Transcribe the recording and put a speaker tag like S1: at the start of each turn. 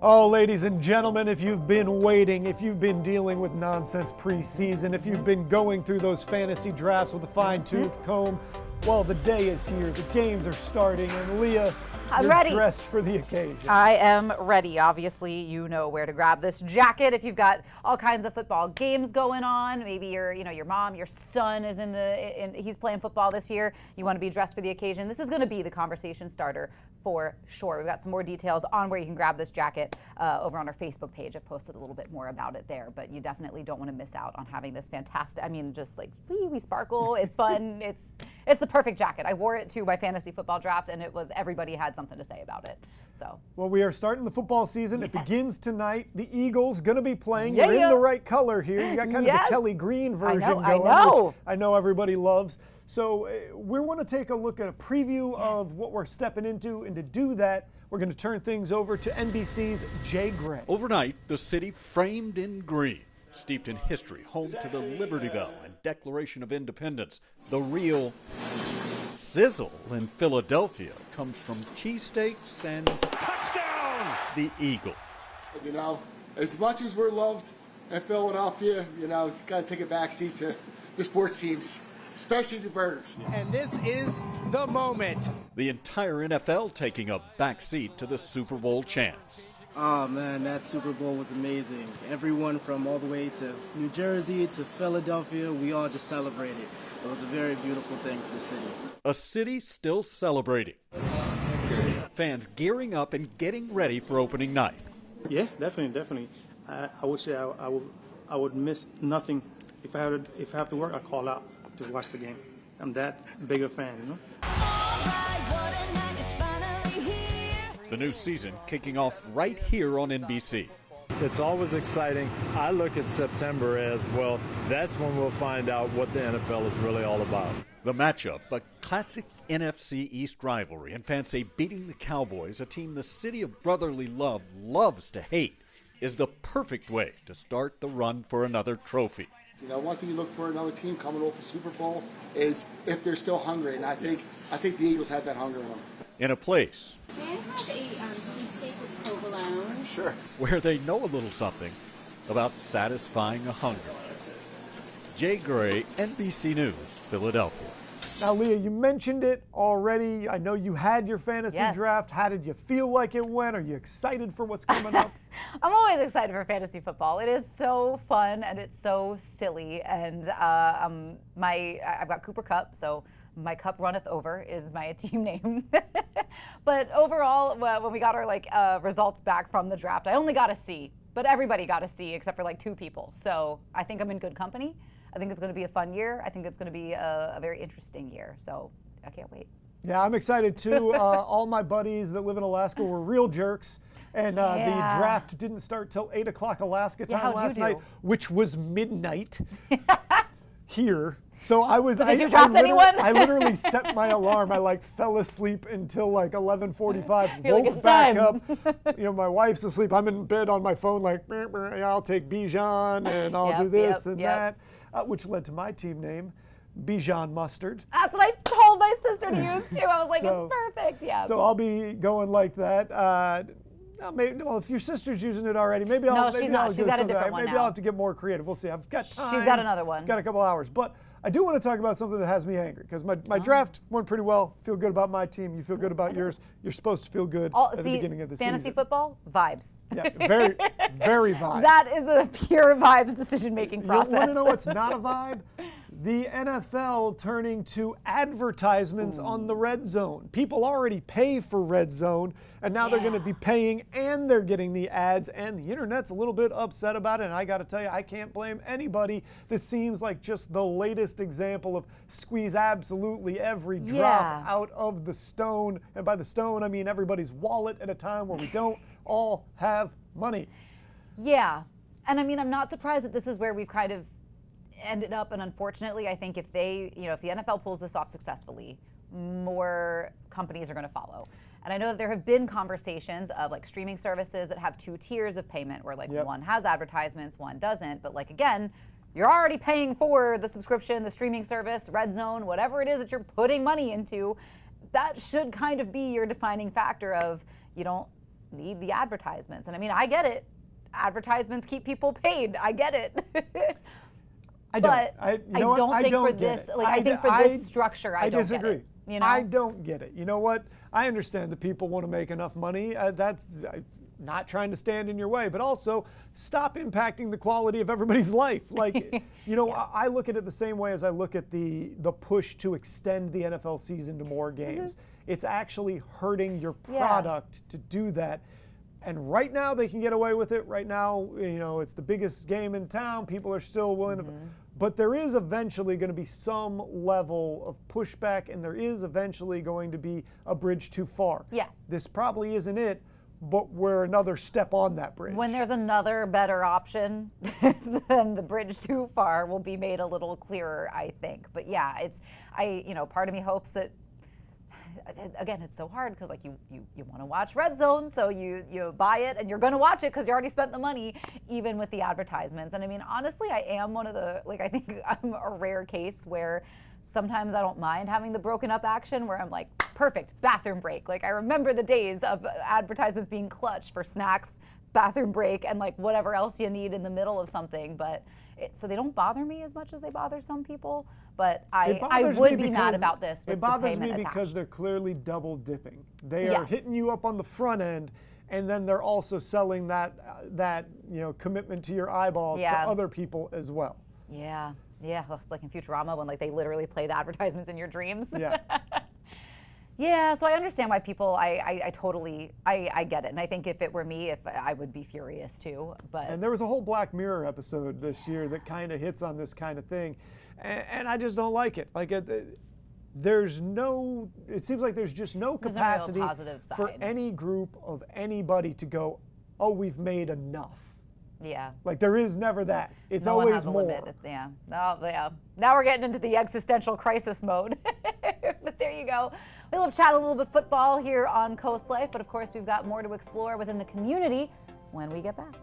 S1: Oh, ladies and gentlemen, if you've been waiting, if you've been dealing with nonsense preseason, if you've been going through those fantasy drafts with a fine-tooth comb, well, the day is here. The games are starting, and Leah,
S2: I'm
S1: you're
S2: ready.
S1: dressed for the occasion.
S2: I am ready. Obviously, you know where to grab this jacket if you've got all kinds of football games going on. Maybe your mom, your son is he's playing football this year. You want to be dressed for the occasion. This is going to be the conversation starter for sure. We've got some more details on where you can grab this jacket over on our Facebook page. I've posted a little bit more about it there, but you definitely don't want to miss out on having this fantastic. I mean, just like we sparkle. It's fun. It's the perfect jacket. I wore it to my fantasy football draft, and everybody had something to say about it. So.
S1: Well, we are starting the football season. Yes. It begins tonight. The Eagles going to be playing.
S2: Yeah,
S1: You're in the right color here. You got kind of the Kelly Green version going, which I know everybody loves. So we want to take a look at a preview of what we're stepping into, and to do that, we're going to turn things over to NBC's Jay Gray.
S3: Overnight, the city framed in green, steeped in history, home to the Liberty Bell and Declaration of Independence. The real sizzle in Philadelphia comes from cheesesteaks and touchdown, the Eagles.
S4: You know, as much as we're loved in Philadelphia, it's got to take a backseat to the sports teams, especially the Birds.
S5: And this is the moment.
S3: The entire NFL taking a backseat to the Super Bowl champs.
S6: Oh man, that Super Bowl was amazing. Everyone from all the way to New Jersey to Philadelphia, we all just celebrated. It was a very beautiful thing for the city.
S3: A city still celebrating. Fans gearing up and getting ready for opening night.
S7: Yeah, definitely. I would say I would miss nothing. If I have to work, I call out to watch the game. I'm that big a fan,
S3: The new season kicking off right here on NBC.
S8: It's always exciting. I look at September as, well, that's when we'll find out what the NFL is really all about.
S3: The matchup, a classic NFC East rivalry, and fans say beating the Cowboys, a team the city of brotherly love loves to hate, is the perfect way to start the run for another trophy.
S4: One thing you look for another team coming off the Super Bowl is if they're still hungry, and I think the Eagles have that hunger in them.
S3: In a place
S9: May I have a beefsteak with provolone?
S4: Sure.
S3: Where they know a little something about satisfying a hunger. Jay Gray, NBC News, Philadelphia.
S1: Now, Leah, you mentioned it already. I know you had your fantasy draft. How did you feel like it went? Are you excited for what's coming up?
S2: I'm always excited for fantasy football. It is so fun and it's so silly. And I've got Cooper Kupp, so my cup runneth over is my team name. But overall, when we got our results back from the draft, I only got a C, but everybody got a C except for 2 people. So I think I'm in good company. I think it's going to be a fun year. I think it's going to be a very interesting year. So I can't wait.
S1: Yeah, I'm excited too. All my buddies that live in Alaska were real jerks. And the draft didn't start till 8 o'clock Alaska time last night, which was midnight here. So I was.
S2: So did you draft anyone?
S1: I literally set my alarm. I fell asleep until 11:45. Woke back up. My wife's asleep. I'm in bed on my phone I'll take Bijan and I'll do this and that, which led to my team name, Bijan Mustard.
S2: That's what I told my sister to use too. I was like, it's perfect. Yeah.
S1: So I'll be going like that. If your sister's using it already, maybe I'll.
S2: No, she's not. She's got a different one now.
S1: Maybe I'll have to get more creative. We'll see. I've got time.
S2: She's got another one.
S1: Got a couple hours, but I do want to talk about something that has me angry because my draft went pretty well. Feel good about my team. You feel good about yours. You're supposed to feel good at the beginning of the season.
S2: Fantasy football vibes.
S1: Yeah, very, very vibes.
S2: That is a pure vibes decision-making process.
S1: You want to know what's not a vibe? The NFL turning to advertisements on the Red Zone. People already pay for Red Zone, and now they're going to be paying and they're getting the ads, and the internet's a little bit upset about it, and I got to tell you, I can't blame anybody. This seems like just the latest example of squeeze absolutely every drop out of the stone, and by the stone, I mean everybody's wallet at a time where we don't all have money.
S2: Yeah, and I mean, I'm not surprised that this is where we've kind of ended up, and unfortunately, I think if the NFL pulls this off successfully, more companies are going to follow. And I know that there have been conversations of streaming services that have 2 tiers of payment where one has advertisements, one doesn't. But again, you're already paying for the subscription, the streaming service, Red Zone, whatever it is that you're putting money into. That should kind of be your defining factor of you don't need the advertisements. And I mean, I get it. Advertisements keep people paid. I get it.
S1: I don't.
S2: But
S1: I don't
S2: think for
S1: get
S2: this,
S1: it.
S2: like, I think for this structure, I don't
S1: disagree.
S2: get it. You know?
S1: I don't get it. You know what? I understand that people want to make enough money. That's not trying to stand in your way, but also stop impacting the quality of everybody's life. Like, you know, I look at it the same way as I look at the push to extend the NFL season to more games. It's actually hurting your product to do that. And right now they can get away with it. Right now, you know, it's the biggest game in town. People are still willing to. But there is eventually going to be some level of pushback, and there is eventually going to be a bridge too far.
S2: Yeah.
S1: This probably isn't it, but we're another step on that bridge.
S2: When there's another better option, then the bridge too far will be made a little clearer, I think. But yeah, part of me hopes that, again, it's so hard because like you want to watch Red Zone, so you buy it and you're going to watch it because you already spent the money, even with the advertisements. And I mean, honestly, I am one of the, like, I think I'm a rare case where sometimes I don't mind having the broken up action where I'm like, perfect, bathroom break. Like, I remember the days of advertisements being clutch for snacks, bathroom break, and like whatever else you need in the middle of something. But so they don't bother me as much as they bother some people. But I would be mad about this. With
S1: it bothers
S2: the
S1: me
S2: payment
S1: because
S2: attached.
S1: they're clearly double dipping. They are hitting you up on the front end, and then they're also selling that commitment to your eyeballs to other people as well.
S2: Yeah. Yeah, well, it's like in Futurama when like they literally play the advertisements in your dreams.
S1: Yeah.
S2: Yeah, so I understand why people, I totally get it. And I think if it were me, I would be furious too.
S1: And there was a whole Black Mirror episode this year that kind of hits on this kind of thing. And I just don't like it. Like, it seems like there's just no capacity for any group of anybody to go, oh, we've made enough.
S2: Yeah.
S1: Like, there is never that. It's
S2: no
S1: always
S2: one has a
S1: more.
S2: limit. Now we're getting into the existential crisis mode. But there you go. We love chat a little bit football here on Coast Life, but of course we've got more to explore within the community when we get back.